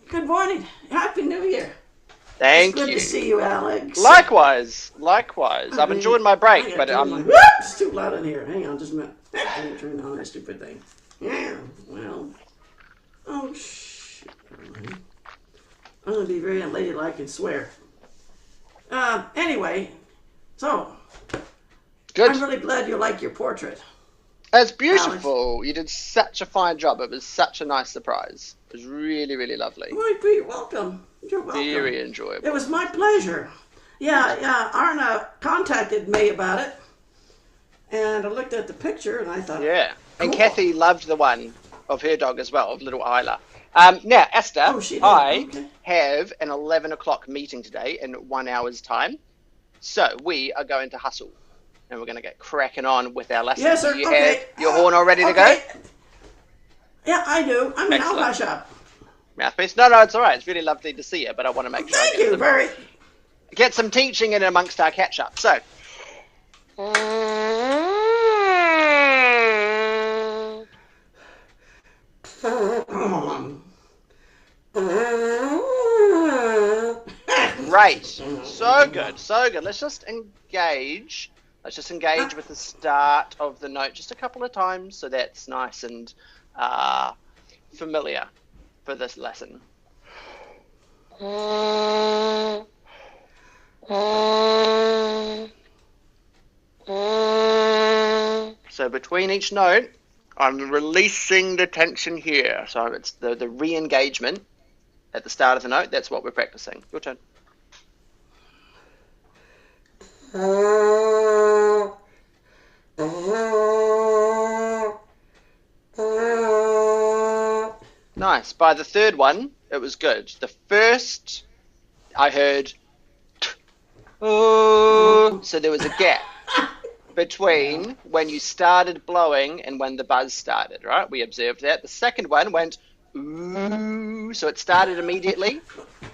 Good morning. Happy New Year. Thank It's good you. to see you, Alex. Likewise. I'm enjoying my break, but It's too loud in here. Hang on just a minute. I didn't turn on that stupid thing. Yeah, well. Oh, shit. I'm going to be very unladylike and swear. Anyway, so. good. I'm really glad you like your portrait. It's beautiful. Alex. You did such a fine job. It was such a nice surprise. It was really, really lovely. You're welcome. You're welcome. Very enjoyable. It was my pleasure. Yeah. Arna contacted me about it. And I looked at the picture and I thought, yeah. Cool. And Kathy loved the one of her dog as well, of little Isla. Now, Esther, I have an 11 o'clock meeting today in 1 hour's time. So we are going to hustle. And we're going to get cracking on with our lesson. Yes, sir. Do you have your horn all ready to go? Yeah, I do. I mean, I'll hush up. Mouthpiece? No, it's all right. It's really lovely to see you, but I want to make sure I get some teaching in amongst our catch-up. So. Great. So good. Let's just engage. With the start of the note just a couple of times, so that's nice and familiar for this lesson. So between each note, I'm releasing the tension here. So it's the re-engagement at the start of the note. That's what we're practicing. Your turn. Nice. By the third one, it was good. The first, I heard, so there was a gap between when you started blowing and when the buzz started, right? We observed that. The second one went, ooh, so it started immediately.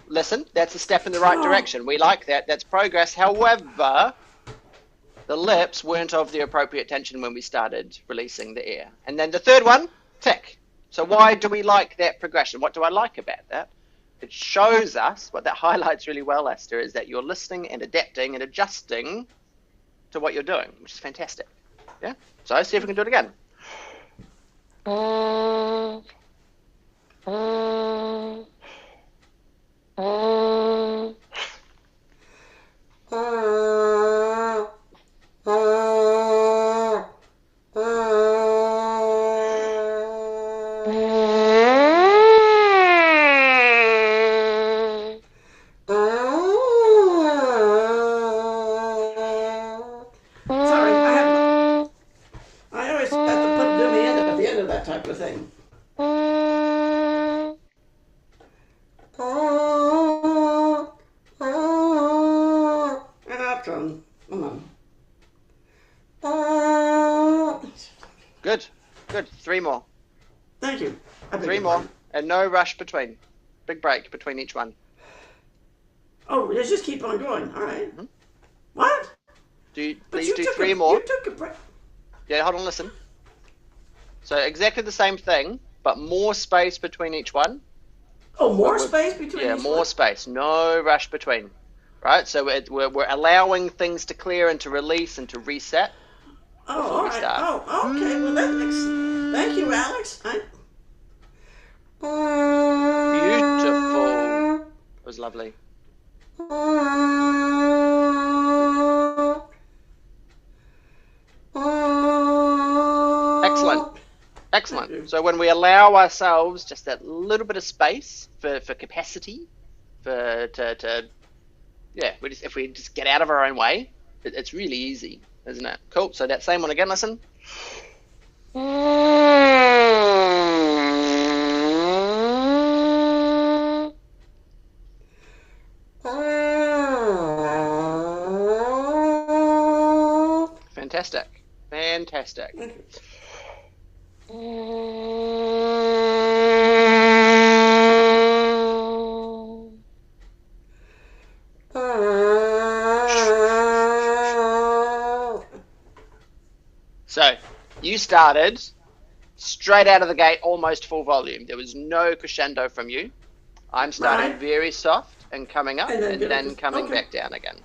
Listen, that's a step in the right direction. We like that. That's progress. However, the lips weren't of the appropriate tension when we started releasing the air. And then the third one, tick. So why do we like that progression? What do I like about that? It shows us, what that highlights really well, Esther, is that you're listening and adapting and adjusting to what you're doing, which is fantastic. Yeah? So see if we can do it again. Good. 3 more. Thank you. 3 more. And no rush between. Big break between each one. Oh, let's just keep on going. All right. Mm-hmm. What? Please do 3 more. You took a break. Yeah, hold on, listen. So exactly the same thing, but more space between each one. Oh, more space between each one? Yeah, more space. No rush between. Right? So we're allowing things to clear and to release and to reset. Oh, all right. Oh, okay. Well, thank you, Alex. Beautiful. It was lovely. Excellent. So when we allow ourselves just that little bit of space for capacity, if we just get out of our own way, it's really easy, isn't it? Cool. So that same one again. Listen. Fantastic. So, you started straight out of the gate, almost full volume. There was no crescendo from you. I'm starting Right. very soft and coming up, And then and get then up to- coming okay. back down again.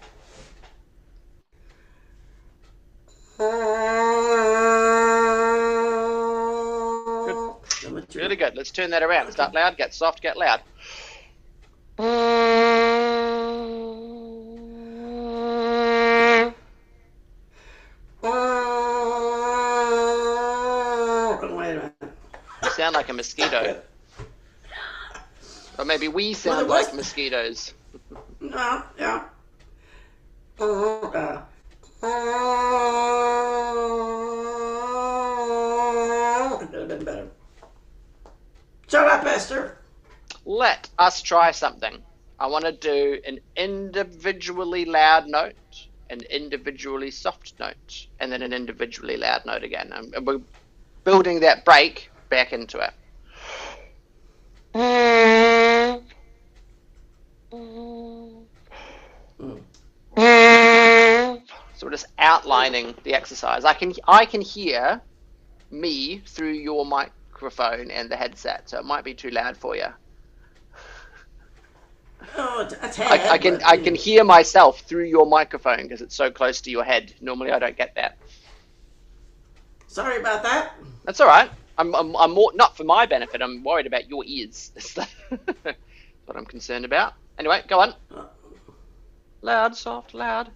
Good. Really good. Let's turn that around. Start loud, get soft, get loud. Wait a minute. You sound like a mosquito. Good. Or maybe we Well, sound it was- like mosquitoes. No, yeah. Could have been better. Shut up, Esther. Let us try something. I want to do an individually loud note, an individually soft note, and then an individually loud note again. And we're building that break back into it. So we're just outlining the exercise. I can hear me through your microphone and the headset, so it might be too loud for you. Oh, a tad, I can hear myself through your microphone because it's so close to your head. Normally I don't get that. Sorry about that. That's all right. I'm more not for my benefit. I'm worried about your ears. That's what I'm concerned about. Anyway, go on. Loud, soft, loud.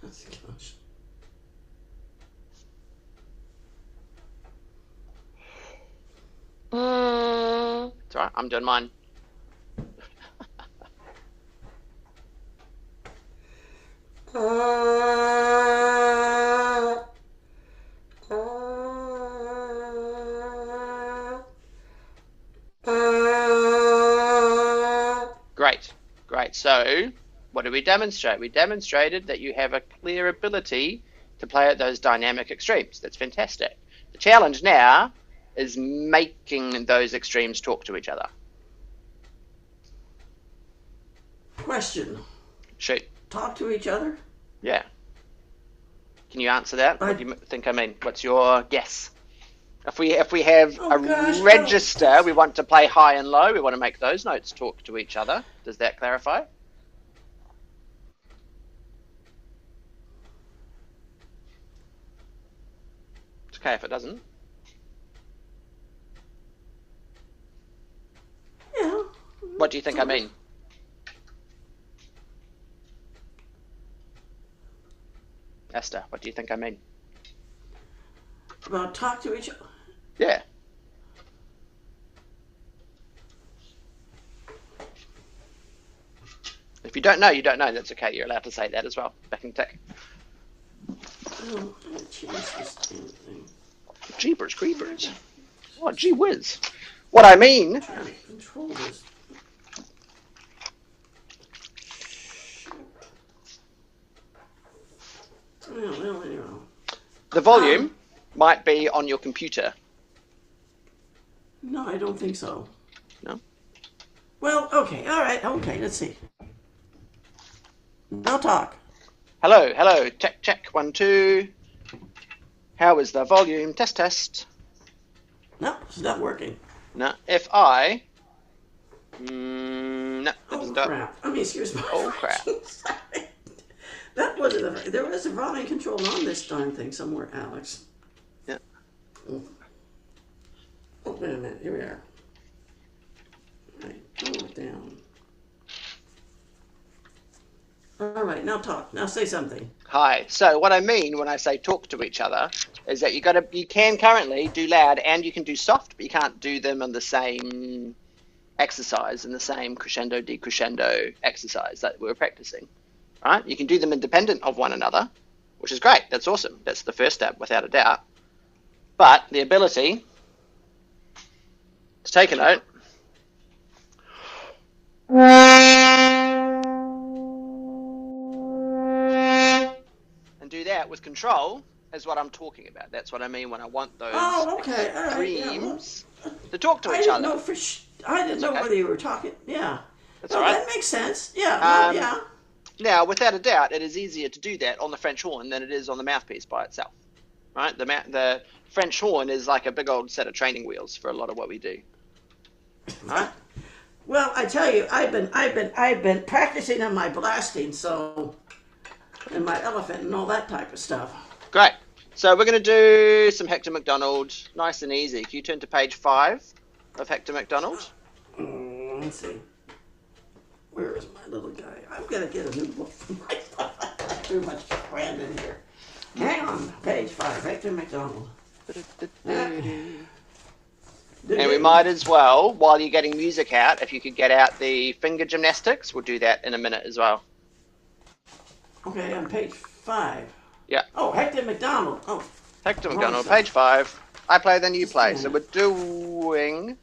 Gosh. It's all right. I'm doing mine. Great. So, what did we demonstrate? We demonstrated that you have a clear ability to play at those dynamic extremes. That's fantastic. The challenge now is making those extremes talk to each other. Question. Shoot. Talk to each other? Yeah. Can you answer that? What do you think I mean? What's your guess? If we have a register, we want to play high and low. We want to make those notes talk to each other. Does that clarify? It's okay if it doesn't. Yeah. What do you think I mean? Esther, what do you think I mean? About talk to each other? Yeah. If you don't know, you don't know. That's okay. You're allowed to say that as well. Back in tech. Oh, I changed this damn thing. Jeepers creepers. Oh, gee whiz. What I mean... I'm trying to control this. Well, anyway. The volume might be on your computer. No, I don't think so. No? Well, okay, all right, okay, let's see. Now talk. Hello. Check. 1, 2. How is the volume? Test. No, it's not working. No. If I... no, that doesn't do it. Crap. I mean, excuse me. Oh, crap. Sorry. That wasn't there was a volume control on this darn thing somewhere, Alex. Yeah. Oh, wait a minute. Here we are. Right, pull it down. All right, now talk. Now say something. Hi. So what I mean when I say talk to each other is that you can currently do loud and you can do soft, but you can't do them on the same exercise in the same crescendo decrescendo exercise that we're practicing. Right? You can do them independent of one another, which is great. That's awesome. That's the first step, without a doubt. But the ability to take a note and do that with control is what I'm talking about. That's what I mean when I want those extremes to talk to each other. I didn't know whether you were talking. Yeah. That's all right. That makes sense. Yeah. Yeah. Now, without a doubt, it is easier to do that on the French horn than it is on the mouthpiece by itself. Right? The French horn is like a big old set of training wheels for a lot of what we do. Huh? Well, I tell you, I've been practicing on my blasting, so, and my elephant and all that type of stuff. Great. So we're going to do some Hector McDonald, nice and easy. Can you turn to page 5 of Hector McDonald? Let's see. Where is my little guy? I'm gonna get a new book for my stuff. Too much crammed in here. Hang on, page 5, Hector McDonald. And we might as well, while you're getting music out, if you could get out the finger gymnastics, we'll do that in a minute as well. Okay, on page 5. Yeah. Oh, Hector McDonald. Oh. Hector McDonald, page 5. I play, then you play. So we're going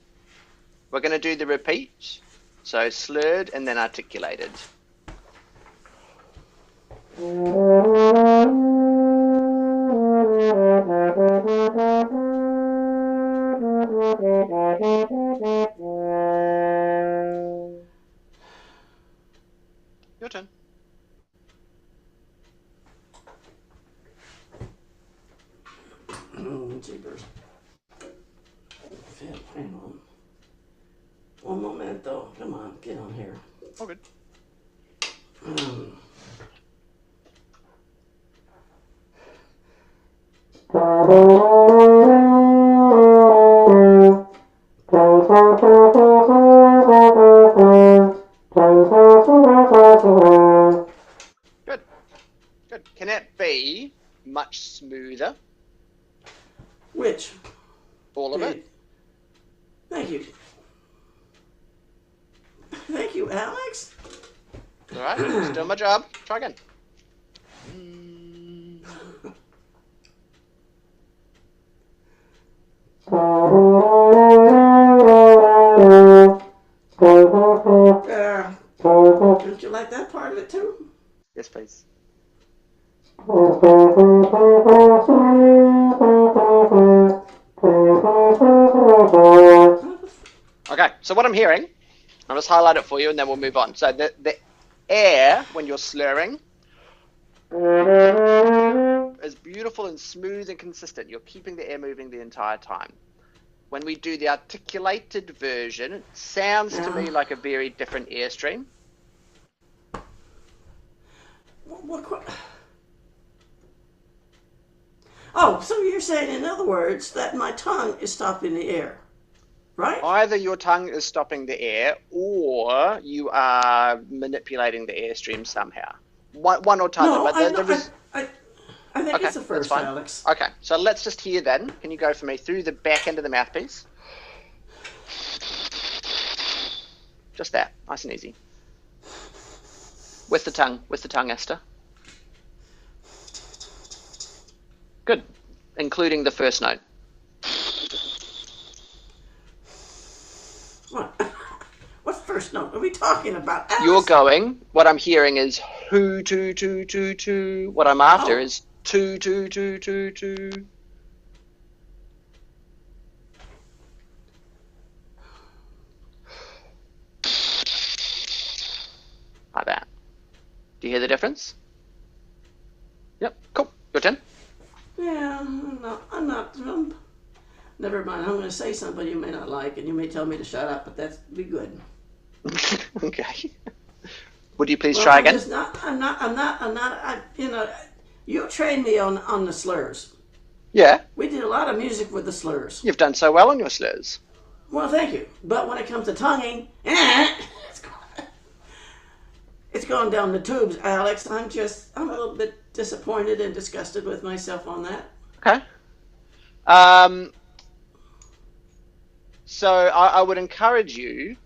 to do the repeat. So slurred and then articulated. Your turn. Jeepers. Hang on. One momento. Come on, get on here. All good. Good. Good. Can it be much smoother? Which? All of it? Thank you. Thank you, Alex. All right, just doing my job. Try again. Don't you like that part of it too? Yes, please. Okay, so what I'm hearing, I'll just highlight it for you and then we'll move on. So the air, when you're slurring, is beautiful and smooth and consistent. You're keeping the air moving the entire time. When we do the articulated version, it sounds to me like a very different airstream. What? Oh, so you're saying, in other words, that my tongue is stopping the air, right? Either your tongue is stopping the air or you are manipulating the airstream somehow. One or t'other. No, but I think okay, it's the first, that's fine. Alex. Okay, so let's just hear then. Can you go for me through the back end of the mouthpiece? Just that, nice and easy. With the tongue, Esther. Good, including the first note. What? What first note are we talking about, Alex? You're going. What I'm hearing is who, two. What I'm after is two. Like that. Do you hear the difference? Yep. Cool. Your turn. Yeah, I'm not. Never mind. I'm going to say something you may not like, and you may tell me to shut up, but that's be good. Okay. Would you please try again? I'm not. You know, you trained me on the slurs. Yeah. We did a lot of music with the slurs. You've done so well on your slurs. Well, thank you. But when it comes to tonguing, it's going down the tubes, Alex. I'm a little bit disappointed and disgusted with myself on that. Okay. So I would encourage you,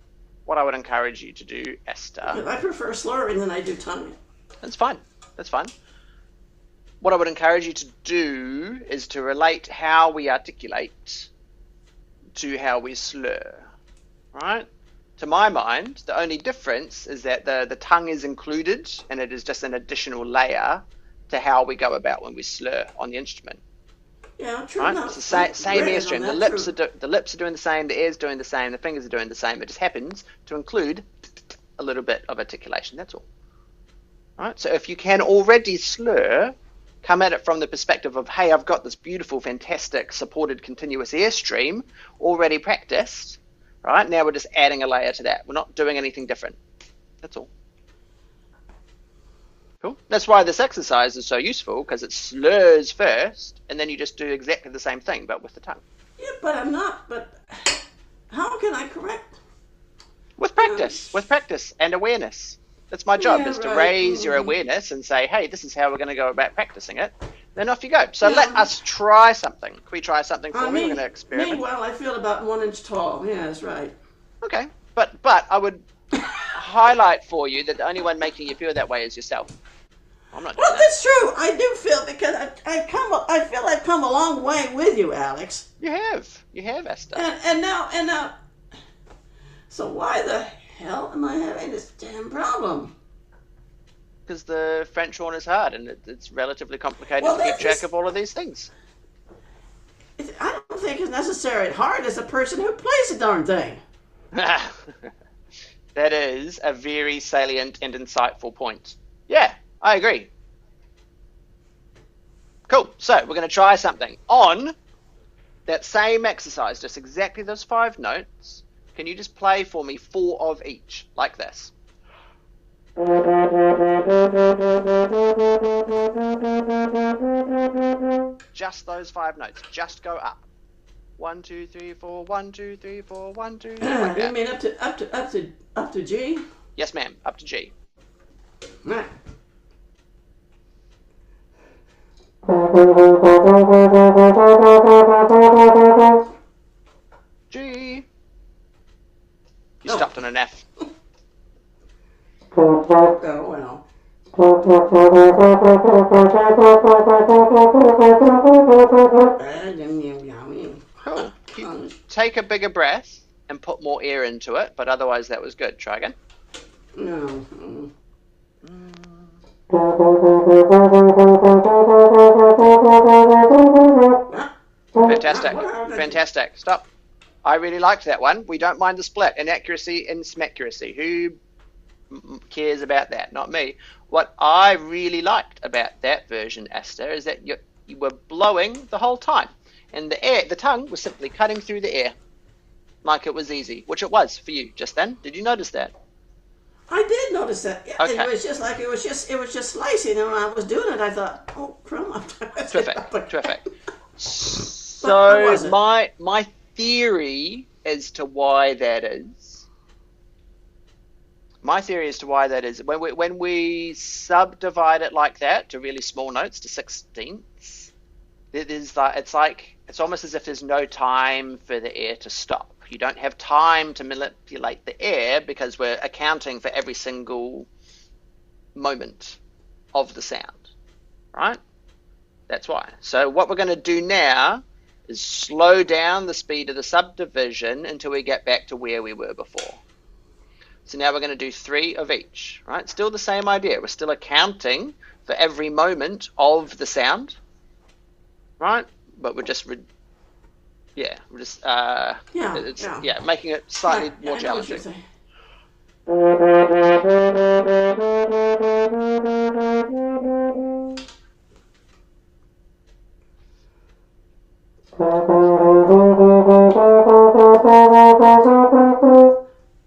what I would encourage you to do, Esther. I prefer slurring than I do tonguing. That's fine. That's fine. What I would encourage you to do is to relate how we articulate to how we slur, right? To my mind, the only difference is that the tongue is included and it is just an additional layer to how we go about when we slur on the instrument. Yeah, true Right? enough. It's the same airstream. The lips are doing the same, the ear's doing the same, the fingers are doing the same. It just happens to include a little bit of articulation. That's all. Right? So if you can already slur, come at it from the perspective of, hey, I've got this beautiful, fantastic, supported continuous airstream already practiced. Right? Now we're just adding a layer to that. We're not doing anything different. That's all. Cool. That's why this exercise is so useful, because it slurs first, and then you just do exactly the same thing, but with the tongue. Yeah, but I'm not. But how can I correct? With practice and awareness. That's my job, is to raise your awareness and say, hey, this is how we're going to go about practicing it. Then off you go. So let us try something. Can we try something for me? We're going to experiment. Meanwhile, I feel about 1 inch tall. Yeah, that's right. Okay. But I would highlight for you that the only one making you feel that way is yourself. I'm not doing that. That's true. I do feel, because I feel I've come a long way with you, Alex. You have, Esther. And now, so why the hell am I having this damn problem? Because the French horn is hard, and it's relatively complicated to keep track of all of these things. I don't think it's necessarily hard as a person who plays the darn thing. That is a very salient and insightful point. Yeah, I agree. Cool. So we're going to try something on that same exercise, just exactly those 5 notes. Can you just play for me 4 of each, like this? Just those 5 notes. Just go up. 1, 2, 3, 4. 1, 2, 3, 4. 1, 2, 3. Like that. You mean up to G? Yes, ma'am. Up to G. Right. G. You stopped on an F. Oh, well. Cool. Take a bigger breath and put more air into it, but otherwise that was good. Try again. No. Fantastic. Stop. I really liked that one. We don't mind the split. Inaccuracy and smaccuracy. Who cares about that? Not me. What I really liked about that version, Esther, is that you were blowing the whole time, and the tongue was simply cutting through the air, like it was easy, which it was for you just then. Did you notice that? I did notice that. Yeah, okay. It was just like it was just slicing, and when I was doing it, I thought, oh, crumb. Terrific. So my theory as to why that is. My theory as to why that is, when we subdivide it like that to really small notes, to 16ths, it's almost as if there's no time for the air to stop. You don't have time to manipulate the air because we're accounting for every single moment of the sound, right? That's why. So what we're going to do now is slow down the speed of the subdivision until we get back to where we were before. So now we're going to do 3 of each, right? Still the same idea. We're still accounting for every moment of the sound, right? But we're just, making it slightly more challenging.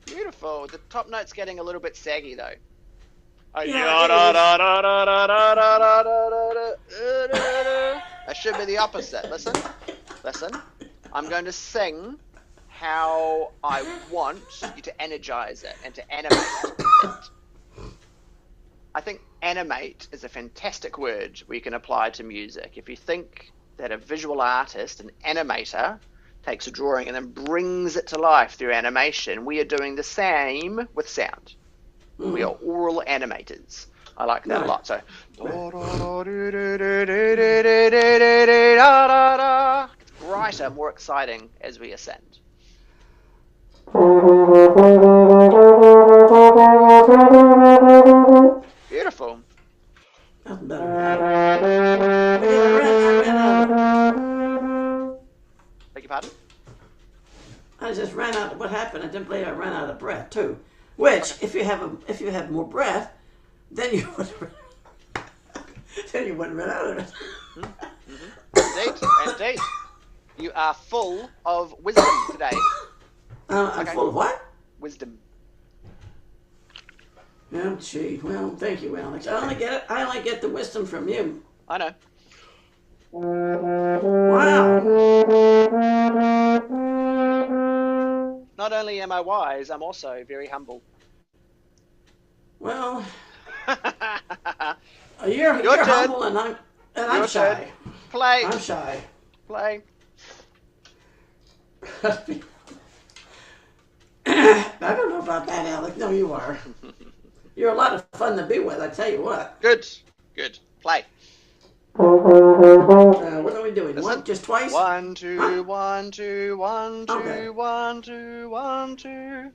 Beautiful. The top note's getting a little bit saggy though. That should be the opposite. Listen. I'm going to sing how I want you to energize it and to animate it. I think animate is a fantastic word we can apply to music. If you think that a visual artist, an animator, takes a drawing and then brings it to life through animation, we are doing the same with sound. We are oral animators. I like that a lot. So, it's brighter, more exciting as we ascend. Beautiful. That's better. Beg your pardon? I just ran out. What happened? I didn't believe I ran out of breath too. Which, if you have more breath, then you wouldn't run out of it. Indeed. You are full of wisdom today. I'm Okay. full of what? Wisdom. Oh, gee. Well, thank you, Alex. I only get the wisdom from you. I know. Wow. Not only am I wise, I'm also very humble. Well, Your you're turn. humble, and I'm Your turn. shy. Play. I'm shy. Play. I don't know about that, Alex. No, you are. You're a lot of fun to be with, I tell you what. Good. Good. Play. What are we doing? Listen. One, just twice? 1, 2, Huh? 1, 2, 1, 2, Okay. 1, 2, 1, 2.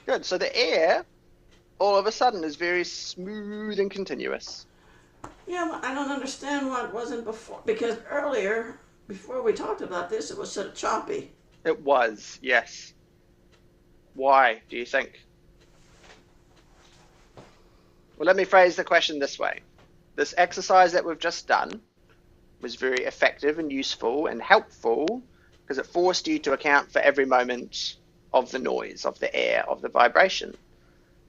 Good. So the air, all of a sudden, is very smooth and continuous. Yeah, but I don't understand why it wasn't before. Because earlier, before we talked about this, it was sort of choppy. It was, yes. Why, do you think? Well, let me phrase the question this way. This exercise that we've just done was very effective and useful and helpful because it forced you to account for every moment of the noise, of the air, of the vibration.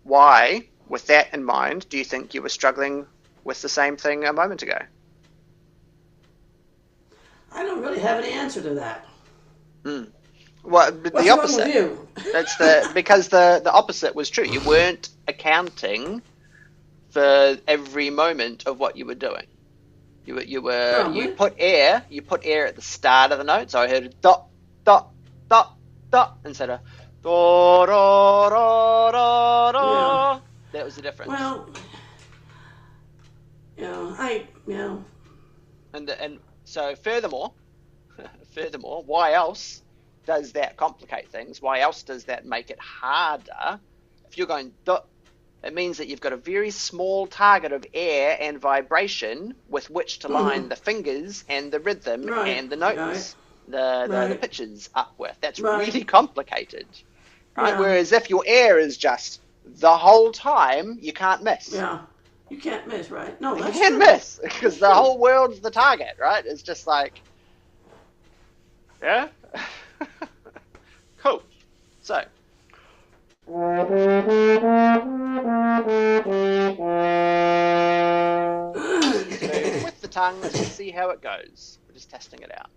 Why, with that in mind, do you think you were struggling with the same thing a moment ago? I don't really have any answer to that. Well, What's the wrong opposite. with you? That's because the opposite was true. You weren't accounting for every moment of what you were doing. You put air at the start of the note, so I heard a dot dot dot dot instead of da da da da da. Yeah. That was the difference. Well, And so furthermore, why else does that complicate things? Why else does that make it harder? If you're going dot, it means that you've got a very small target of air and vibration with which to line the fingers and the rhythm and the notes, the pitches up with. That's really complicated, right? Yeah. Whereas if your air is just the whole time, you can't miss. Yeah. You can't miss, right? No, You that's can't true. miss because the whole world's the target, right? It's just like, yeah. Cool. So. With the tongue, let's just see how it goes. We're just testing it out.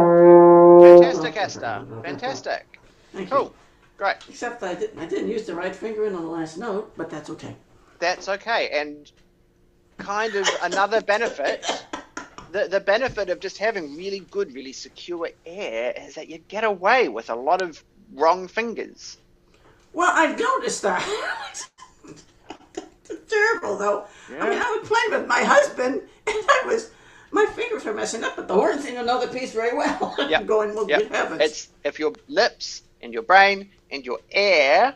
Fantastic, Esther. Fantastic. Thank Cool. you. Great. Except I didn't use the right finger in on the last note, but that's okay. That's okay. And kind of another benefit, the benefit of just having really good, really secure air is that you get away with a lot of wrong fingers. Well, I've noticed that. It's terrible, though. Yeah. I mean, I was playing with my husband, and my fingers were messing up, but the horn seemed to know the piece very well. Yep. Going, well, Yep. good heavens. It's if your lips and your brain and your air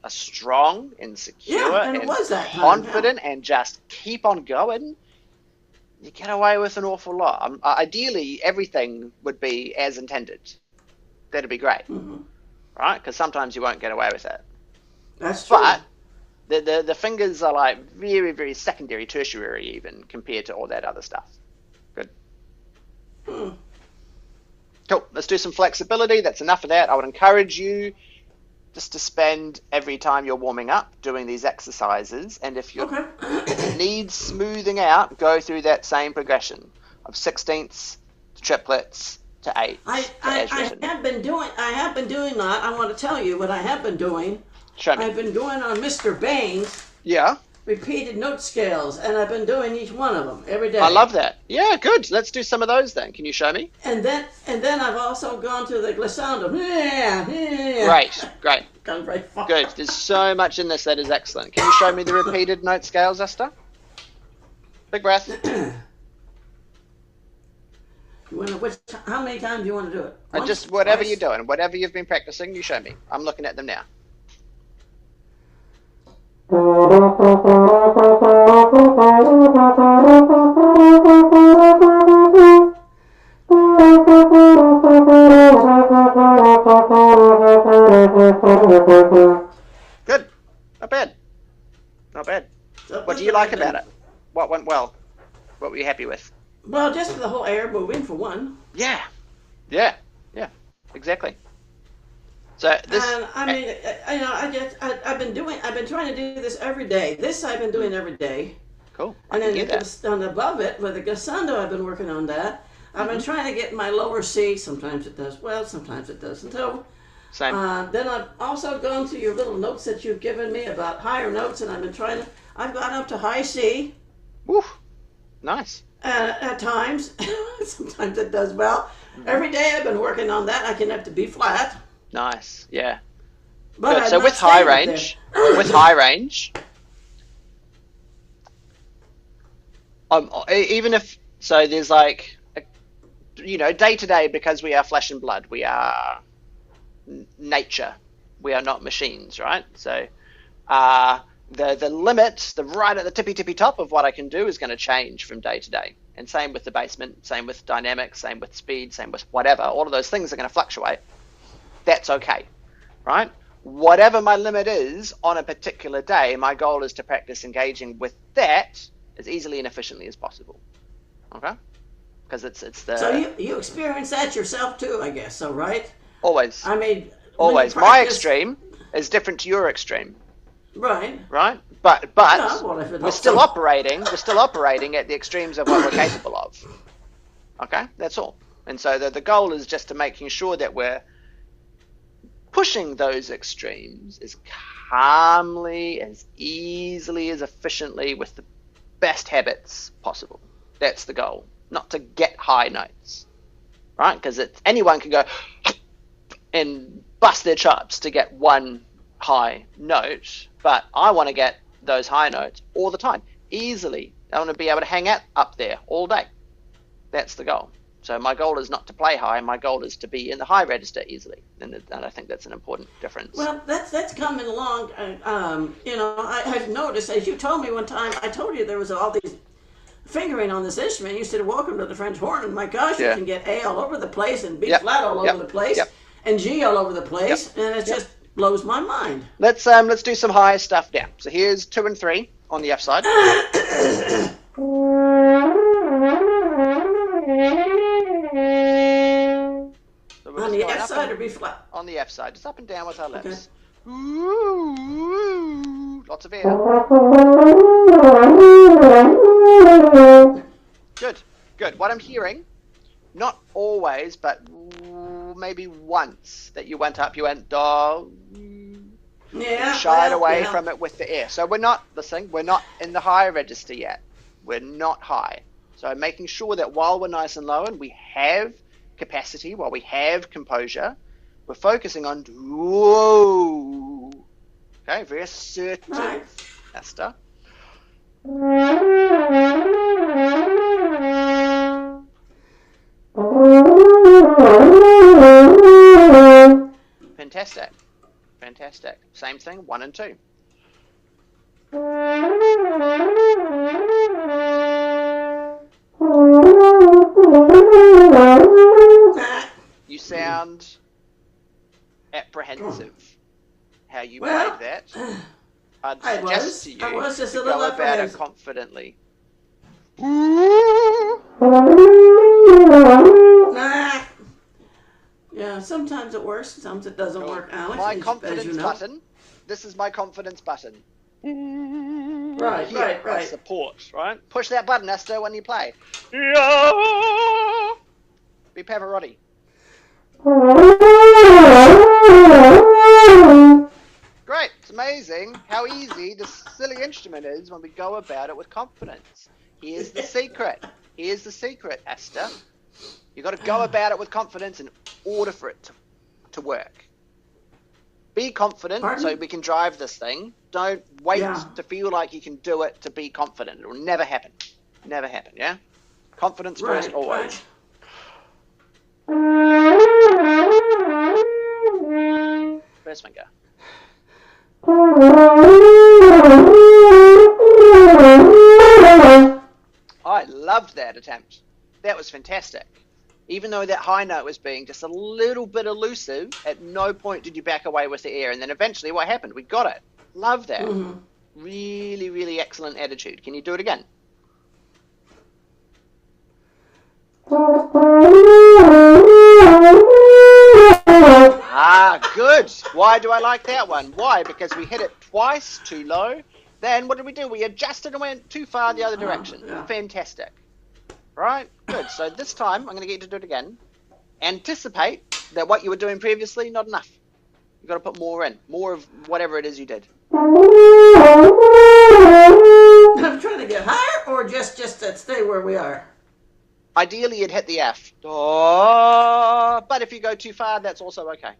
are strong and secure and it was that time, confident and just keep on going, you get away with an awful lot. Ideally, everything would be as intended. That'd be great, right? Because sometimes you won't get away with it. That's true. But the fingers are like very, very secondary, tertiary even, compared to all that other stuff. Good. Cool. Let's do some flexibility. That's enough of that. I would encourage you just to spend every time you're warming up doing these exercises. And if you need smoothing out, go through that same progression of sixteenths to triplets to eighths. I have been doing that. I want to tell you what I have been doing. Show me. I've been doing on Mr. Bain's Yeah. repeated note scales, and I've been doing each one of them every day. I love that. Yeah, good. Let's do some of those then. Can you show me? And then I've also gone to the glissando. Great. Gone very far. Good. There's so much in this that is excellent. Can you show me the repeated note scales, Esther? Big breath. How many times do you want to do it? Once, Just whatever twice? you're doing, whatever you've been practicing, you show me. I'm looking at them now. Good. Not bad. Not bad. What do you like about it? What were you happy with? Well, just the whole air moving for one. Yeah, exactly. So this, And I mean, I've been trying to do this every day. This I've been doing every day. cool. I And can then hear that. on above it, with the glissando, I've been working on that. I've been trying to get my lower C. Sometimes it does well, sometimes it doesn't. So, Same. then I've also gone to your little notes that you've given me about higher notes, and I've been trying to. I've gone up to high C. Woo, nice. At times, sometimes it does well. Every day I've been working on that. I can up to B flat. Nice, yeah. But Good. I'm So not with high staying up range, there. with high range, even if so, there's like, day to day, because we are flesh and blood, we are nature, we are not machines, right? So, the limit, the right at the tippy top of what I can do is going to change from day to day. And same with the basement, same with dynamics, same with speed, same with whatever. All of those things are going to fluctuate. That's okay, right? Whatever my limit is on a particular day, my goal is to practice engaging with that as easily and efficiently as possible. Okay? Because it's the... So you experience that yourself too, I guess. So right? Always. I mean, Always. when you My practice- extreme is different to your extreme. Right. Right? But Yeah, well, if it we're helps still them. operating at the extremes of what we're capable of. Okay? That's all. And so the goal is just to making sure that we're pushing those extremes as calmly, as easily, as efficiently, with the best habits possible. That's the goal. Not to get high notes. Right? Because anyone can go and bust their chops to get one high note, but I want to get those high notes all the time, easily. I want to be able to hang out up there all day. That's the goal. So my goal is not to play high. My goal is to be in the high register easily, and I think that's an important difference. Well, that's coming along. I've noticed, as you told me one time, I told you there was all these fingering on this instrument. You said, "Welcome to the French horn," and my gosh, Yeah. you can get A all over the place and B Yep. flat all Yep. over the place Yep. and G all over the place, Yep. and it just blows my mind. Let's do some high stuff now. So here's 2 and 3 on the F side. So we're On just the going F up side and- or B flat? on the F side, just up and down with our lips. Okay. Ooh, lots of air. Good. What I'm hearing, not always, but maybe once that you went up, you went do, Yeah. shied well, away yeah. from it with the air. So we're not in the high register yet. We're not high. So making sure that while we're nice and low and we have capacity, while we have composure, we're focusing on whoa. Okay, very assertive, Right. Esther. Fantastic. Same thing, 1 and 2. You sound apprehensive. How you Well, played that. I'd I suggest was. to you I was just to a little go about it apprehensive. confidently. Nah. Yeah, sometimes it works, sometimes it doesn't work, Alex. My as confidence you know. button. This is my confidence button. Right, Here, right, right. Support, right? Push that button, Esther, when you play. Yeah. Be Pavarotti. Great. It's amazing how easy this silly instrument is when we go about it with confidence. Here's the secret. Here's the secret, Esther. You've got to go about it with confidence in order for it to work. Be confident. Pardon? So we can drive this thing. Don't wait Yeah. to feel like you can do it to be confident. It will never happen. Never happen, yeah? Confidence first, Right, always. First finger. I loved that attempt. That was fantastic. Even though that high note was being just a little bit elusive, at no point did you back away with the air. And then eventually what happened? We got it. Love that. Mm-hmm. Really, really excellent attitude. Can you do it again? Ah, good. Why do I like that one? Why? Because we hit it twice too low. Then what did we do? We adjusted and went too far the other direction. Yeah. Fantastic. Right? Good. So this time I'm going to get you to do it again. Anticipate that what you were doing previously, not enough. You've got to put more in. More of whatever it is you did. I'm trying to get higher or just to stay where we are? Ideally, you'd hit the F. Oh, but if you go too far, that's also okay.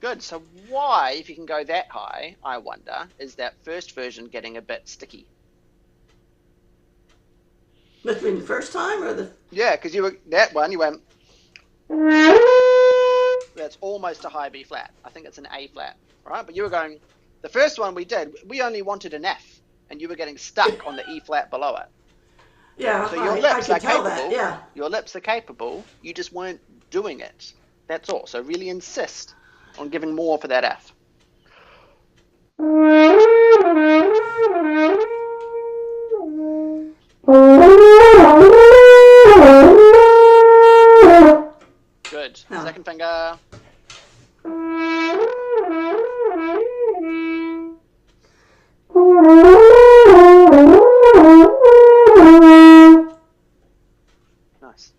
Good. So why, if you can go that high, I wonder, is that first version getting a bit sticky? Between the first time or the... Yeah, because you went... That's almost a high B flat. I think it's an A flat, right? But you were going... The first one we did, we only wanted an F, and you were getting stuck on the E flat below it. Yeah, So your I lips can are tell capable. that, yeah. Your lips are capable. You just weren't doing it. That's all. So really insist on giving more for that F. Good. No. Second finger. Nice.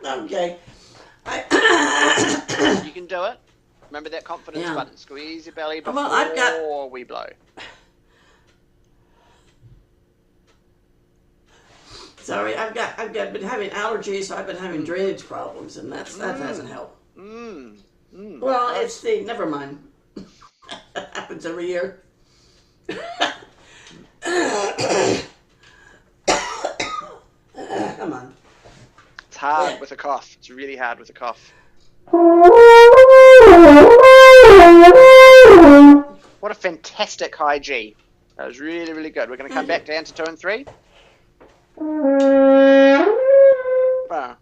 Okay. You can do it. Remember that confidence Yeah. button. Squeeze your belly before Well, I've got... we blow. Sorry, I've been having allergies, so I've been having drainage problems, and that hasn't helped. Well, it's the... Never mind. That happens every year. Come on. It's hard with a cough. It's really hard with a cough. What a fantastic high G. That was really, really good. We're going to come back down to 2 and 3. Ah.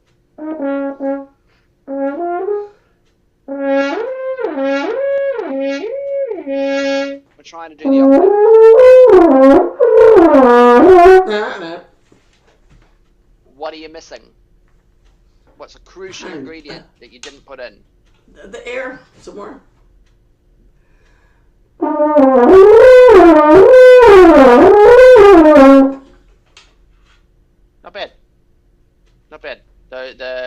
We're trying to do the octave. What are you missing? What's a crucial ingredient that you didn't put in? The air, some more. Not bad. Not bad.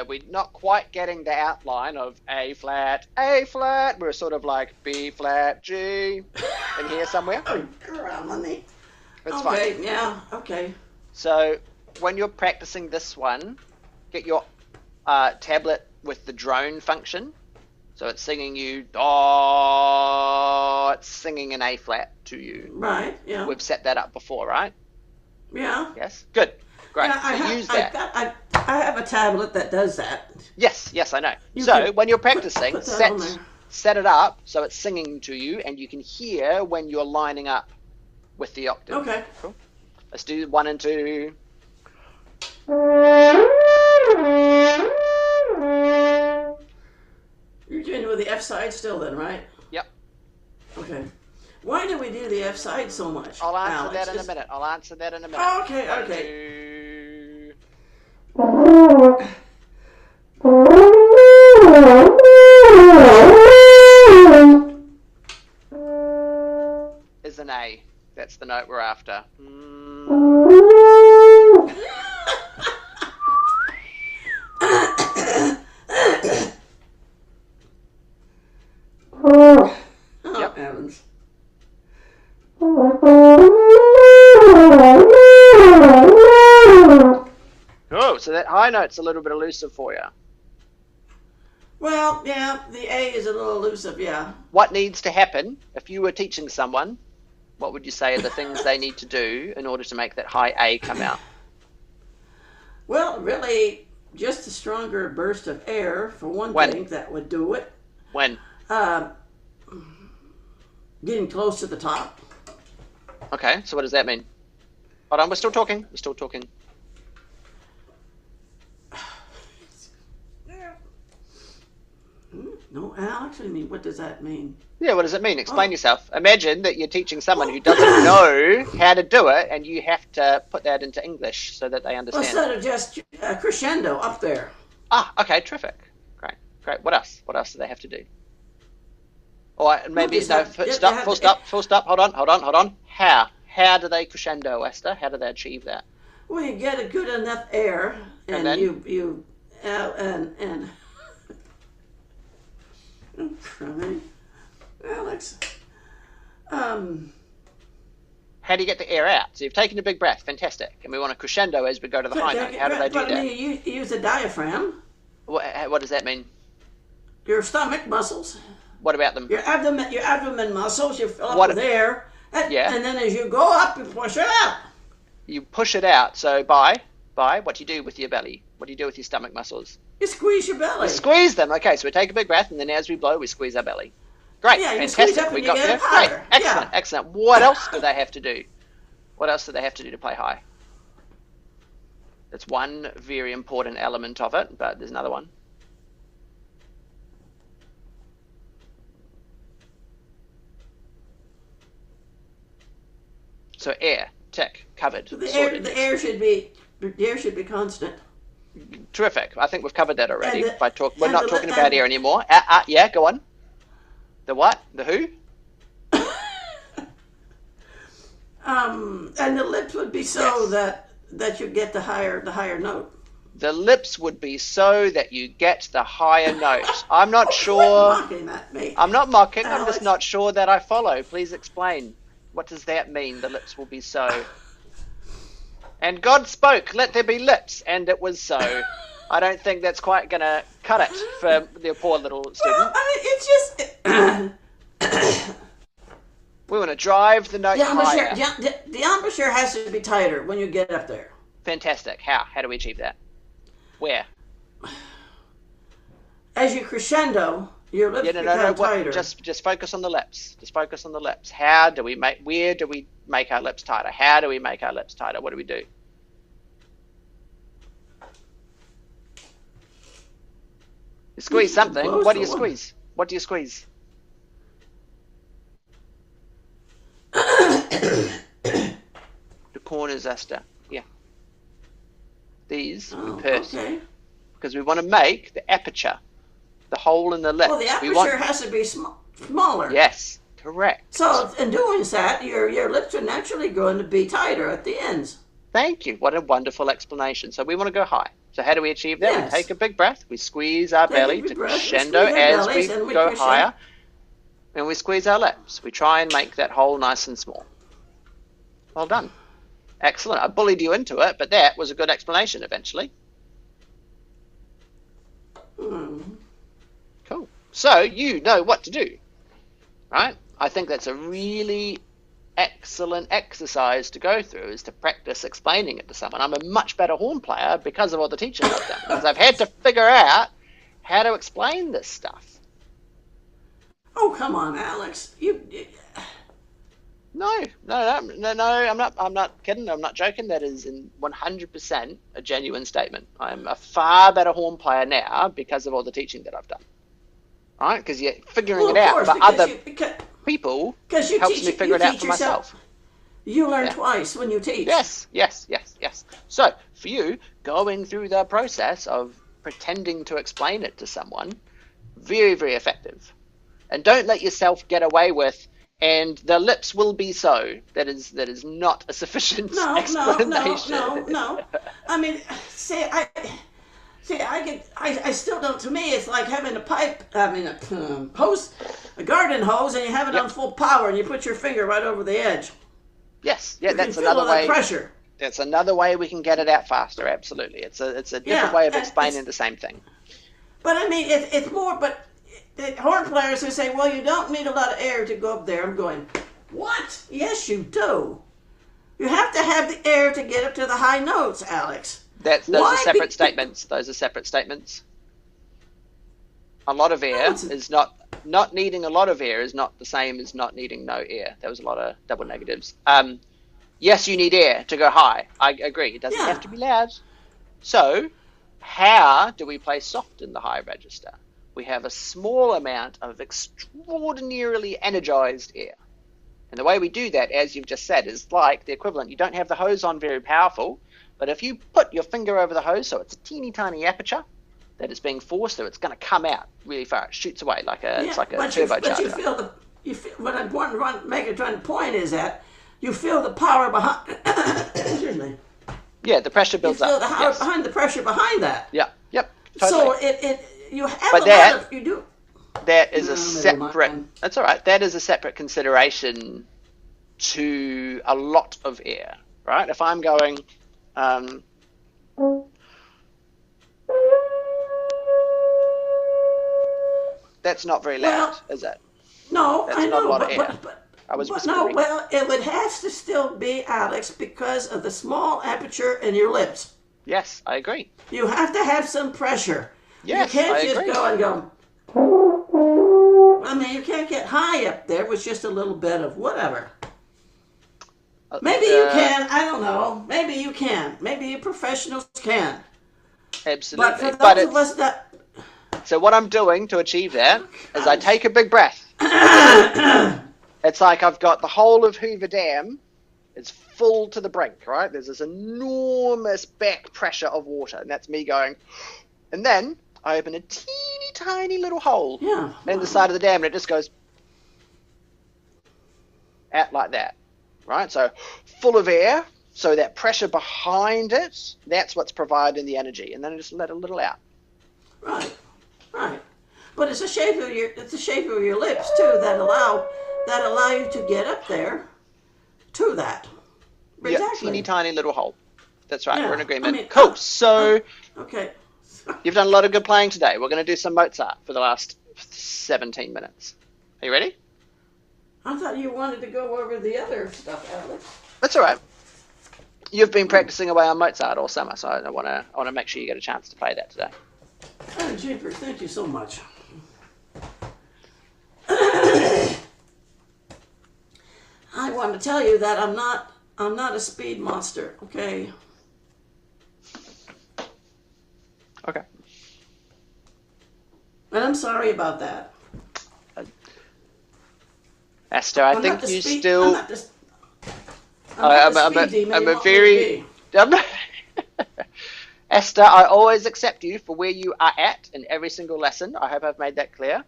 We're not quite getting the outline of A flat, A flat. We're sort of like B flat, G in here somewhere. Oh, money. It's okay, fine. Yeah, okay. So when you're practicing this one, get your tablet with the drone function. So it's singing you, oh, it's singing an A flat to you. Right, yeah. We've set that up before, right? Yeah. Yes. Good. Great. Yeah, So use that. I have a tablet that does that. Yes, I know. You So can when you're practicing, put that on there. set it up so it's singing to you and you can hear when you're lining up with the octave. Okay. Cool. Let's do 1 and 2. You're doing it with the F side still then, right? Yep. Okay. Why do we do the F side so much? I'll answer Alex? that in a minute. Oh, okay, One, okay. 2. Is an A. That's the note we're after. Oh, Yep. heavens. Oh, so that high note's a little bit elusive for you. Well, yeah, the A is a little elusive, yeah. What needs to happen if you were teaching someone? What would you say are the things they need to do in order to make that high A come out? Well, really, just a stronger burst of air, for one When? thing, that would do it. When? Getting close to the top. Okay, so what does that mean? Hold on, we're still talking. No, Alex, what does that mean? Yeah, what does it mean? Explain yourself. Imagine that you're teaching someone who doesn't know how to do it, and you have to put that into English so that they Well, understand. instead of just crescendo up there. Ah, okay, terrific. Great. What else? What else do they have to do? Or maybe, full stop. Hold on. How do they crescendo, Esther? How do they achieve that? Well, you get a good enough air, and then? you and I'm crying. Alex. How do you get the air out? So you've taken a big breath, fantastic, and we want a crescendo as we go to the high note. How do they do that? You use the diaphragm. What does that mean? Your stomach muscles. What about them? Your abdomen muscles. You fill up with air, and then as you go up, you push it out. You push it out. So by what do you do with your belly? What do you do with your stomach muscles? You squeeze your belly. You squeeze them. Okay, so we take a big breath, and then as we blow, we squeeze our belly. Great, yeah, fantastic. We got there. Great, excellent. What else do they have to do? What else do they have to do to play high? That's one very important element of it, but there's another one. So air, tick, covered. The air should be constant. Terrific. I think we've covered that already. We're not talking about air anymore. Yeah, go on. The what? The who? And the lips would be so that you get the higher note. The lips would be so that you get the higher note. I'm not sure. You're mocking at me. I'm not mocking. Alex. I'm just not sure that I follow. Please explain. What does that mean? The lips will be so. And God spoke, let there be lips, and it was so. I don't think that's quite going to cut it for the poor little student. Well, I mean, it's just... We want to drive the note higher. The embouchure has to be tighter when you get up there. Fantastic. How? How do we achieve that? Where? As you crescendo, your lips become tighter. Just focus on the lips. Just focus on the lips. Where do we make our lips tighter? How do we make our lips tighter? What do we do? You squeeze something. What do you squeeze? What do you squeeze? The corners, Esther. Yeah. These we purse. Okay. Because we want to make the aperture, the hole in the lips. Well, the aperture has to be smaller. Yes, correct. So in doing that, your lips are naturally going to be tighter at the ends. Thank you. What a wonderful explanation. So we want to go high. So how do we achieve that? Yes. We take a big breath. We squeeze our belly to crescendo as we go higher. And we squeeze our lips. We try and make that hole nice and small. Well done. Excellent. I bullied you into it, but that was a good explanation eventually. Cool. So you know what to do, right? I think that's a really excellent exercise to go through, is to practice explaining it to someone. I'm a much better horn player because of all the teaching I've done, because I've had to figure out how to explain this stuff. Oh, come on, Alex. No, I'm not kidding. I'm not joking. That is in 100% a genuine statement. I'm a far better horn player now because of all the teaching that I've done. All right? Because you're figuring it out, but other people helps me figure it out for myself. You learn twice when you teach. Yes. So, for you, going through the process of pretending to explain it to someone, very, very effective. And don't let yourself get away with, and the lips will be so. That is not a sufficient explanation. No. I mean, I still don't. To me, it's like having a hose, a garden hose, and you have it on full power, and you put your finger right over the edge. Yes, yeah, that's another way. Pressure. That's another way we can get it out faster. Absolutely, it's a different way of explaining the same thing. But I mean, it's more. But the horn players who say, "Well, you don't need a lot of air to go up there." I'm going, what? Yes, you do. You have to have the air to get up to the high notes, Alex. Those are separate statements. Those are separate statements. A lot of air is not needing a lot of air is not the same as not needing no air. There was a lot of double negatives. Yes, you need air to go high. I agree. It doesn't have to be loud. So, how do we play soft in the high register? we have a small amount of extraordinarily energized air. And the way we do that, as you've just said, is like the equivalent. You don't have the hose on very powerful, but if you put your finger over the hose, so it's a teeny tiny aperture that is being forced, so it's going to come out really far. It shoots away like it's like a turbocharger. But you feel what I'm trying to point is that you feel the power behind. Excuse me. Yeah, the pressure builds up. You feel the power behind the pressure behind that. Yeah, yep, totally. So you have you do. That is a separate. That's all right. That is a separate consideration to a lot of air, right? If I'm going, that's not very loud, is it? No, that's I know, not a lot of air. I was whispering. No, it would have to still be, Alex, because of the small aperture in your lips. Yes, I agree. You have to have some pressure. Yes, you can't I just agree. go and go. I mean, you can't get high up there with just a little bit of whatever. Maybe you can. I don't know. Maybe you can. Maybe you professionals can. Absolutely. But for those of us that... So what I'm doing to achieve that is I take a big breath. It's like I've got the whole of Hoover Dam. It's full to the brink, right? There's this enormous back pressure of water, and that's me going. And then I open a teeny tiny little hole in the side of the dam, and it just goes out like that, right? So full of air, so that pressure behind it, that's what's providing the energy, and then I just let a little out. Right. But it's the shape of your lips too that allow you to get up there to that. Exactly. Yep, teeny tiny little hole. That's right. Yeah. We're in agreement. I mean, cool. So okay. You've done a lot of good playing today. We're going to do some Mozart for the last 17 minutes. Are you ready? I thought you wanted to go over the other stuff, Alex. That's all right. You've been practicing away on Mozart all summer, so I want to make sure you get a chance to play that today. Oh, Jeepers, thank you so much. I want to tell you that I'm not a speed monster, okay? Okay. And I'm sorry about that. Esther, I think you still... I'm not the speed demon. I'm a very... Esther, I always accept you for where you are at in every single lesson. I hope I've made that clear.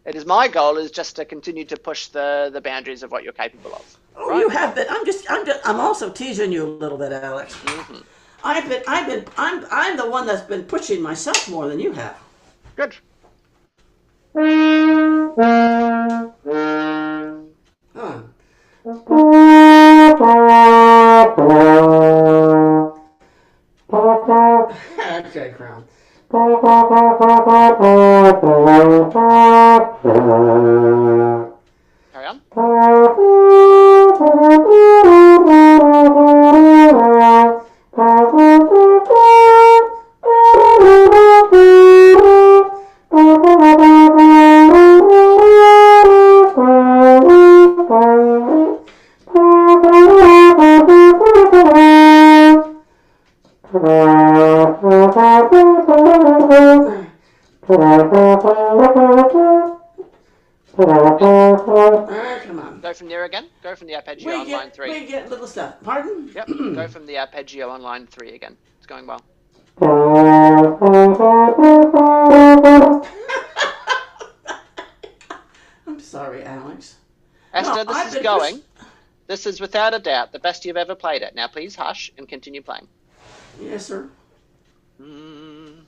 It is my goal is just to continue to push the boundaries of what you're capable of. Oh, right? you have been. I'm also teasing you a little bit, Alex. Mm-hmm. I'm the one that's been pushing myself more than you have. Good. Huh. Okay, Crown. Carry on. Come on. Go from there again. Go from the arpeggio on line 3. We get little stuff. Pardon? Yep. Go from the arpeggio on line 3 again. It's going well. I'm sorry, Alex. Esther, this is going. This is without a doubt the best you've ever played it. Now please hush and continue playing. Yes, sir. I'm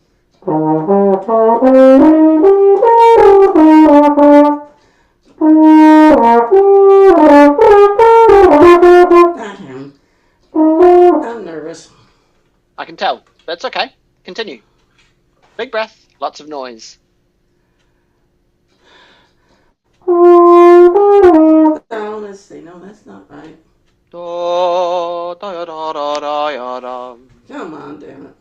nervous. I can tell. That's okay. Continue. Big breath, lots of noise. No, let's see. No, that's not right. Da, da, da, da, da, da. Come on, damn it.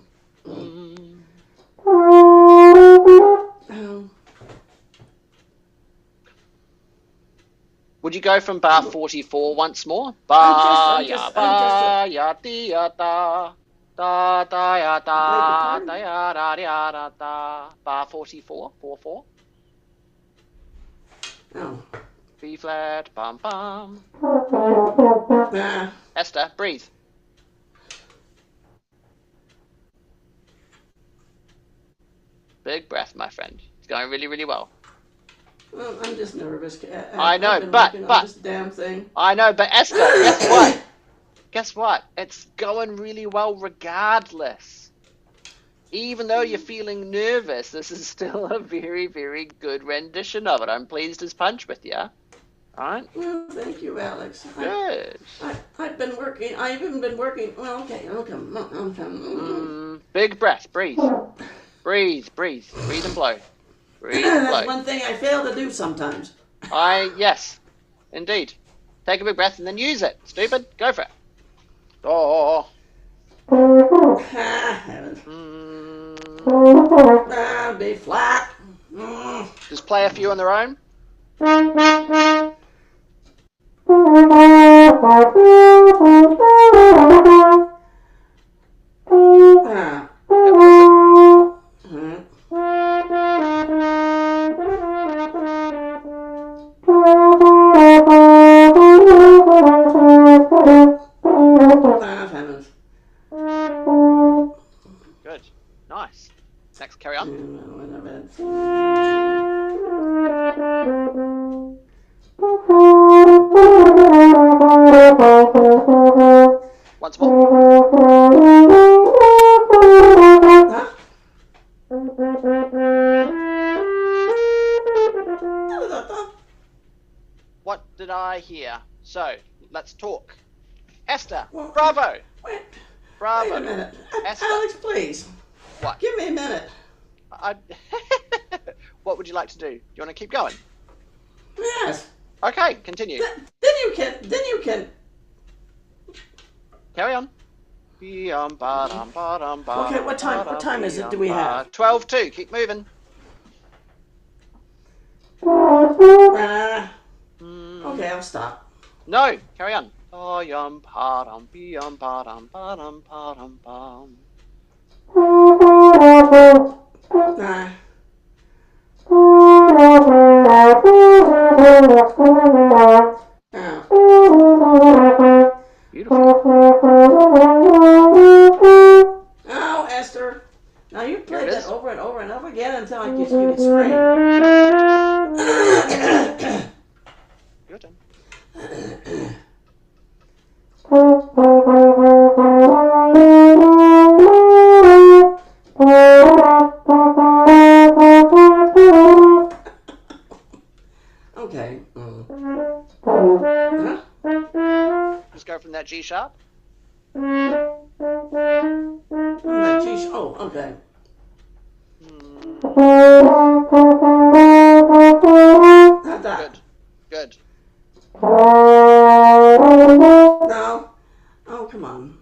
Would you go from bar 44 once more? Ba, ya, ba, ya, di, ya, da. Da da ya Beg da your da pardon? ya da da da da. Bar 44, 4/4. Oh. B flat, bum bum. Ah. Esther, breathe. Big breath, my friend. It's going really, really well. Well, I'm just nervous. I know, I've been but working on this damn thing. I know, but Esther, guess what? Guess what? It's going really well regardless. Even though you're feeling nervous, this is still a very, very good rendition of it. I'm pleased as punch with you. Alright? Well, thank you, Alex. Good. I've been working. I've even been working. Well, okay, I'll come. Big breath. Breathe. Breathe, breathe. Breathe and blow. Breathe and That's blow. one thing I fail to do sometimes. Yes. Indeed. Take a big breath and then use it. Stupid. Go for it. Oh. Heavens. B flat. Just play a few on their own. Heavens. Good. Nice. Next, carry on. Once more. What did I hear? So, let's talk. Esther, bravo! Wait Bravo. a minute. Esther. Alex, please. What? Give me a minute. What would you like to do? Do you want to keep going? Yes. Okay, continue. Then you can. Carry on. Okay, What time is it do we have? 12:02. Keep moving. Okay, I'll stop. No, carry on. Beautiful. Oh, Esther. Now you play Here it that is. over and over and over again until I get you to scream. Your turn. Okay. Just go from that G sharp. Oh, okay. Not that. Good. No. Oh, come on.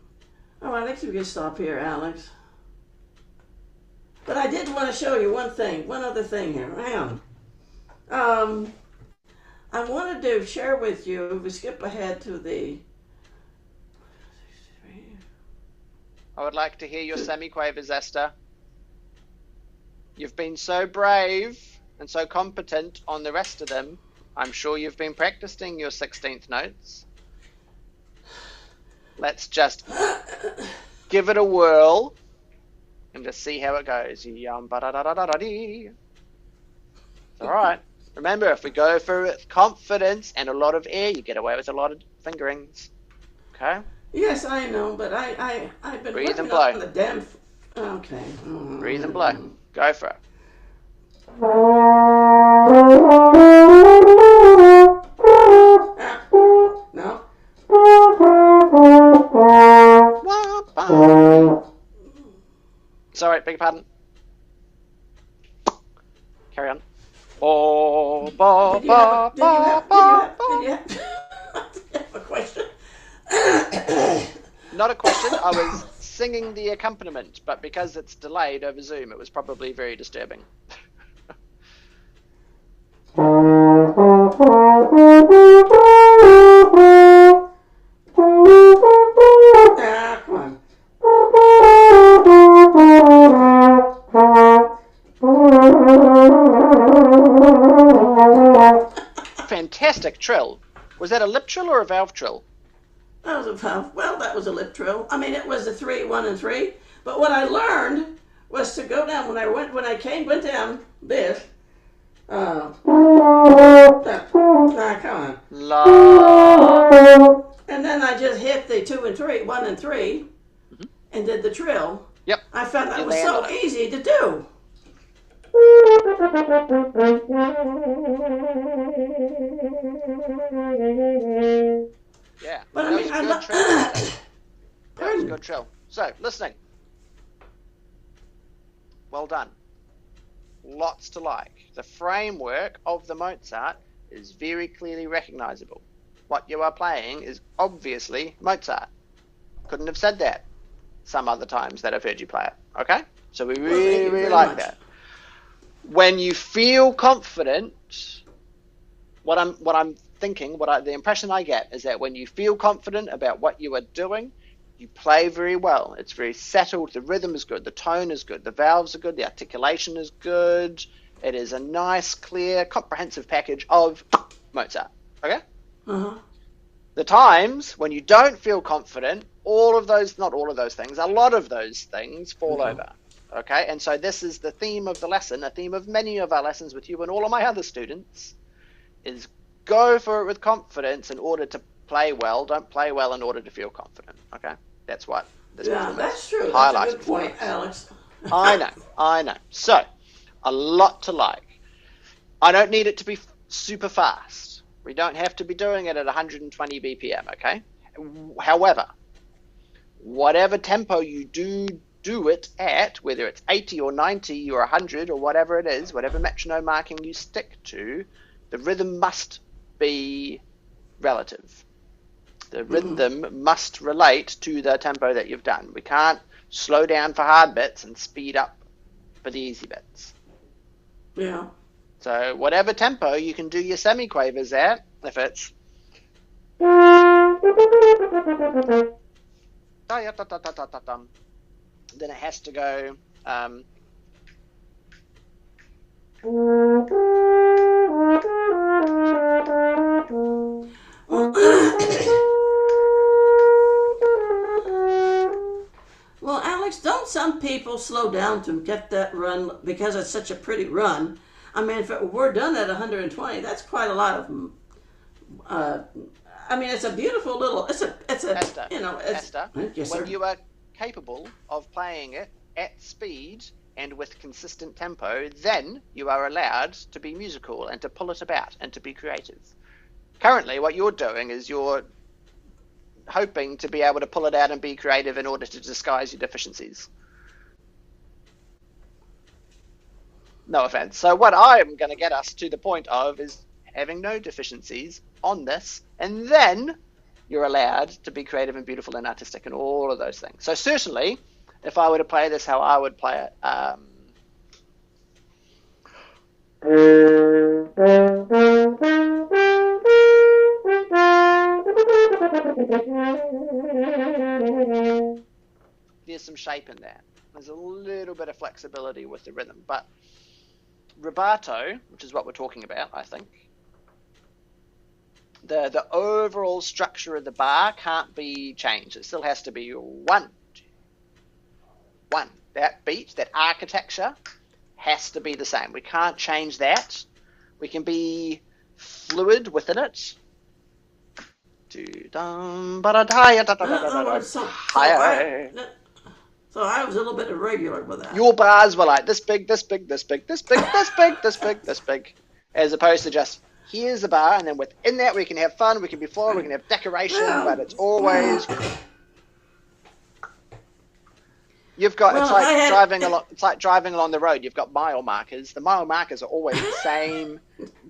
All right, I think we can stop here, Alex. But I did want to show you one other thing here. Hang on. I wanted to share with you, if we skip ahead to the... I would like to hear your semi-quavers, Esther. You've been so brave and so competent on the rest of them. I'm sure you've been practicing your 16th notes. Let's just give it a whirl and just see how it goes. It's alright. Remember, if we go for it with confidence and a lot of air, you get away with a lot of fingerings. Okay? Yes, I know, but I've been Breathe working and blow. on the damn... Okay. Breathe and blow. Go for it. No. Sorry, beg your pardon. Carry on. Oh, ba, Did you have ba, a question? Not a question. I was singing the accompaniment, but because it's delayed over Zoom, it was probably very disturbing. Come on. Fantastic trill. Was that a lip trill or a valve trill? That was a valve. Well, that was a lip trill. I mean, it was a 3, 1, and 3. But what I learned was to go down when I went down this. Come on. La. And then I just hit the 2 and 3, 1 and 3, and did the trill. Yep. I found that You was so landed it. easy to do. Yeah. But I That mean, was a I good trill. That was a Pardon? good trill. So, listening. Well done. Lots to like. The framework of the Mozart is very clearly recognizable. What you are playing is obviously Mozart. Couldn't have said that some other times that I've heard you play it. Okay? So we really, really like that. When you feel confident, the impression I get is that when you feel confident about what you are doing, you play very well. It's very settled. The rhythm is good. The tone is good. The valves are good. The articulation is good. It is a nice, clear, comprehensive package of Mozart. Okay? Uh-huh. The times when you don't feel confident, not all of those things, a lot of those things fall over. Okay? And so this is the theme of the lesson, a theme of many of our lessons with you and all of my other students, is go for it with confidence in order to play well. Don't play well in order to feel confident. Okay? That's what this that's true. highlighted. That's a good point, Alex. I know. So, a lot to like. I don't need it to be super fast. We don't have to be doing it at 120 BPM, okay? However, whatever tempo you do it at, whether it's 80 or 90 or 100 or whatever it is, whatever metronome marking you stick to, the rhythm must be relative. The rhythm must relate to the tempo that you've done. We can't slow down for hard bits and speed up for the easy bits. Yeah. So whatever tempo you can do your semiquavers at, if it's then it has to go Well, Alex, don't some people slow down to get that run because it's such a pretty run? I mean, if it were done at 120, that's quite a lot of. I mean, it's a beautiful little. It's a. Esther, You know. Esther, Yes, sir. when you are capable of playing it at speed and with consistent tempo, then you are allowed to be musical and to pull it about and to be creative. Currently, what you're doing is you're hoping to be able to pull it out and be creative in order to disguise your deficiencies. No offense. So what I'm going to get us to the point of is having no deficiencies on this, and then you're allowed to be creative and beautiful and artistic and all of those things. So certainly, if I were to play this how I would play it, there's some shape in that. There's a little bit of flexibility with the rhythm, but rubato, which is what we're talking about, I think, the overall structure of the bar can't be changed. It still has to be 1, 2, 1. That beat, that architecture, has to be the same. We can't change that. We can be fluid within it. So I was a little bit irregular with that. Your bars were like this big, this big, this big, this big, this big, this big, this big, as opposed to just here's a bar, and then within that we can have fun, we can be floral, we can have decoration, but it's always. You've got it's like driving along the road. You've got mile markers. The mile markers are always the same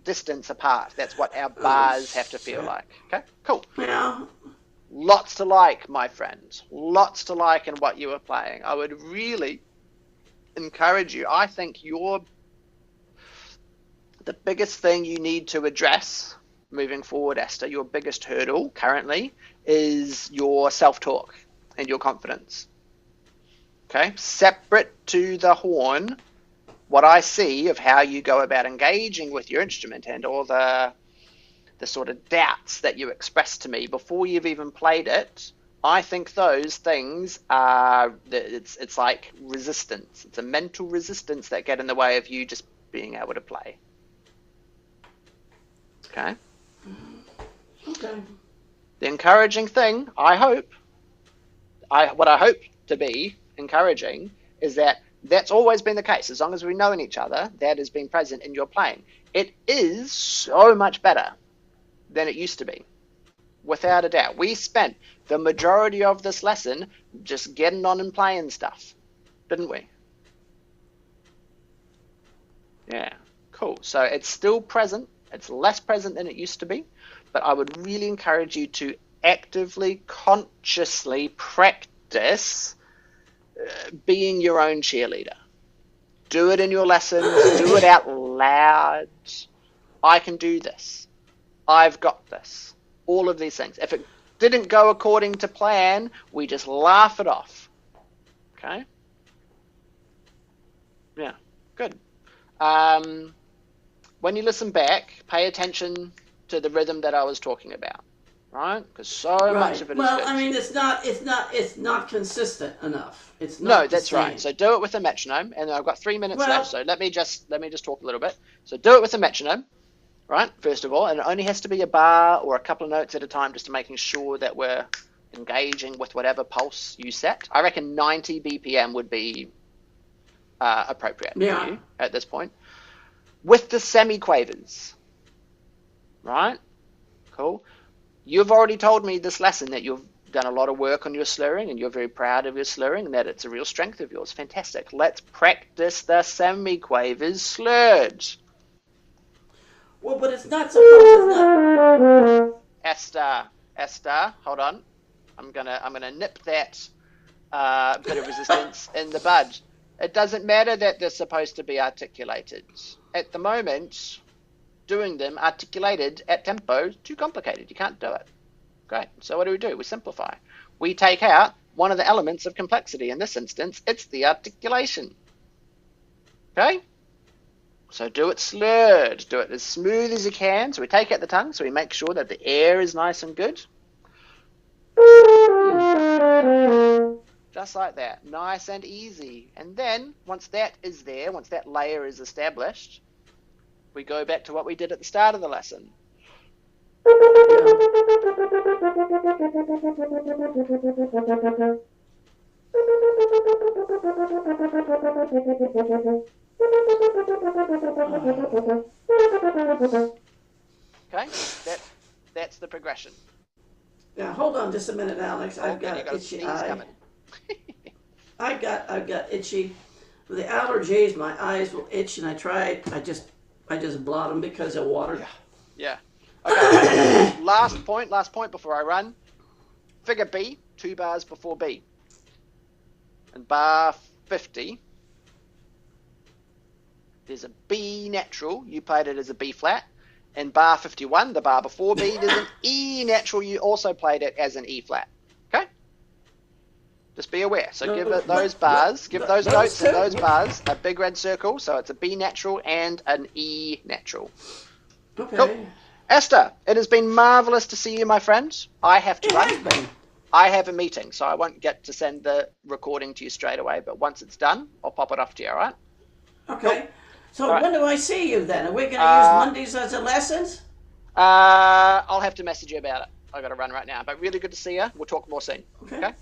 distance apart. That's what our bars have to feel like. Okay, cool. Yeah. Lots to like, my friend. Lots to like in what you are playing. I would really encourage you. I think the biggest thing you need to address moving forward, Esther, your biggest hurdle currently is your self-talk and your confidence. Okay? Separate to the horn, what I see of how you go about engaging with your instrument and all the sort of doubts that you express to me before you've even played it, I think those things are, it's like resistance. It's a mental resistance that get in the way of you just being able to play. Okay? Okay. The encouraging thing, I hope, what I hope to be encouraging is that that's always been the case. As long as we've known each other, that has been present in your playing. It is so much better than it used to be, without a doubt. We spent the majority of this lesson just getting on and playing stuff, didn't we? Yeah, cool. So it's still present. It's less present than it used to be, but I would really encourage you to actively, consciously practice being your own cheerleader. Do it in your lessons. Do it out loud. I can do this. I've got this. All of these things. If it didn't go according to plan, we just laugh it off. Okay? Yeah, good. When you listen back, pay attention to the rhythm that I was talking about, right? Because so much of it is well, good. I mean, it's not consistent enough. It's not. No, that's right. So do it with a metronome, and I've got 3 minutes left. So let me just talk a little bit. So do it with a metronome, right? First of all, and it only has to be a bar or a couple of notes at a time, just to making sure that we're engaging with whatever pulse you set. I reckon 90 BPM would be appropriate for you at this point. With the semiquavers, right? Cool. You've already told me this lesson that you've done a lot of work on your slurring and you're very proud of your slurring and that it's a real strength of yours. Fantastic. Let's practice the semiquavers slurred. Well, but it's not supposed to. Esther, hold on. I'm gonna nip that bit of resistance in the bud. It doesn't matter that they're supposed to be articulated. At the moment, doing them articulated at tempo is too complicated. You can't do it. Great. So what do? We simplify. We take out one of the elements of complexity. In this instance, it's the articulation. Okay? So do it slurred. Do it as smooth as you can. So we take out the tongue, so we make sure that the air is nice and good. Just like that. Nice and easy. And then, once that is there, once that layer is established, we go back to what we did at the start of the lesson. Okay? That's the progression. Now, hold on just a minute, Alex. I've got an itchy eye. coming. I've got itchy. With the allergies, my eyes will itch, and I just blot them because of water. Yeah. Okay. last point before I run. Figure B, 2 bars before B. And bar 50, there's a B natural. You played it as a B flat. And bar 51, the bar before B, there's an E natural. You also played it as an E flat. Okay? Just be aware. So give it those bars, give those notes and those bars a big red circle. So it's a B natural and an E natural. Okay. Cool. Esther, it has been marvelous to see you, my friend. I have to run. I have a meeting, so I won't get to send the recording to you straight away. But once it's done, I'll pop it off to you, all right? Okay. Cool. So when do I see you then? Are we going to use Mondays as a lessons? I'll have to message you about it. I've got to run right now. But really good to see you. We'll talk more soon. Okay?